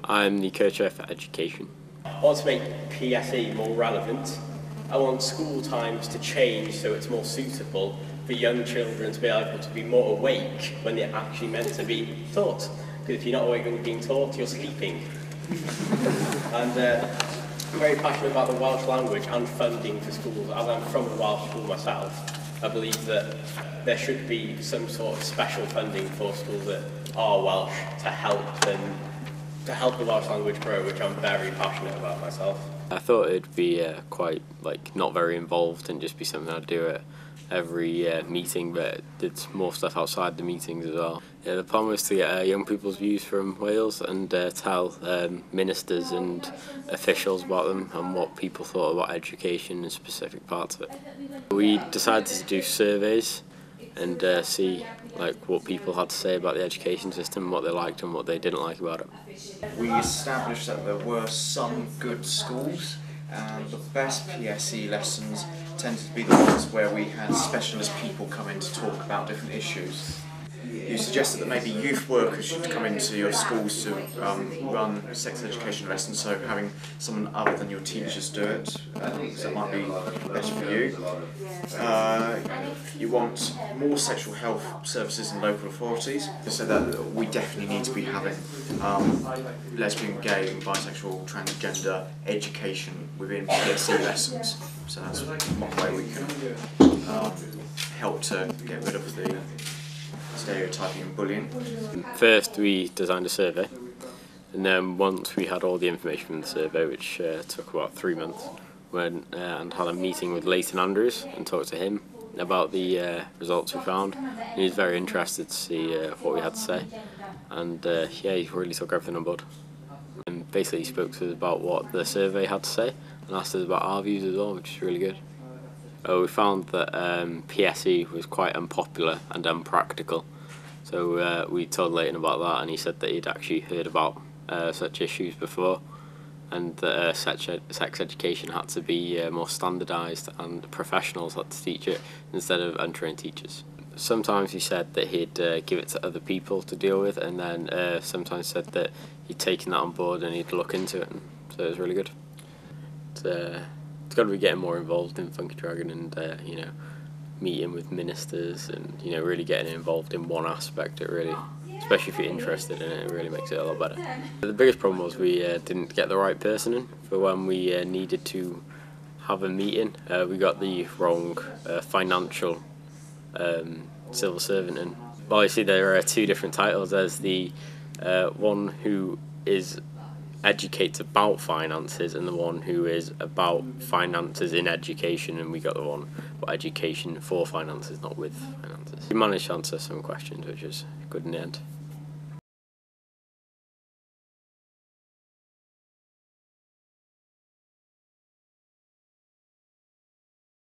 I'm the co-chair for education. I want to make PSE more relevant. I want school times to change so it's more suitable for young children to be able to be more awake when they're actually meant to be taught. Because if you're not awake when you're being taught, you're sleeping. And I'm very passionate about the Welsh language and funding for schools. As I'm from a Welsh school myself, I believe that there should be some sort of special funding for schools that are Welsh to help them, to help the Welsh language grow, which I'm very passionate about myself. I thought it'd be quite not very involved and just be something I'd do at every meeting, but did more stuff outside the meetings as well. Yeah, the plan was to get young people's views from Wales and tell ministers and officials about them and what people thought about education and specific parts of it. We decided to do surveys and see what people had to say about the education system, what they liked and what they didn't like about it. We established that there were some good schools, and the best PSE lessons tended to be the ones where we had specialist people come in to talk about different issues. You suggested that maybe youth workers should come into your schools to run sex education lessons, so having someone other than your teachers do it, so that might be better for you. You want more sexual health services in local authorities, so that we definitely need to be having lesbian, gay, bisexual, transgender education within PSE lessons. So that's one way we can help to get rid of the stereotyping and bullying. First we designed a survey, and then once we had all the information from the survey, which took about 3 months, went and had a meeting with Leighton Andrews and talked to him about the results we found. And he was very interested to see what we had to say, and yeah, he really took everything on board. And basically he spoke to us about what the survey had to say and asked us about our views as well, which is really good. We found that PSE was quite unpopular and unpractical, so we told Leighton about that, and he said that he'd actually heard about such issues before, and that sex education had to be more standardised and professionals had to teach it instead of untrained teachers. Sometimes he said that he'd give it to other people to deal with, and then sometimes said that he'd taken that on board and he'd look into it, and so it was really good. It's got to be getting more involved in Funky Dragon and meeting with ministers and really getting involved in one aspect. It really, especially if you're interested in it, it really makes it a lot better. The biggest problem was we didn't get the right person in for when we needed to have a meeting. We got the wrong financial civil servant in. Well, you see there are two different titles. There's the one who educates about finances and the one who is about finances in education, and we got the one about education for finances, not with finances. We managed to answer some questions, which is good in the end.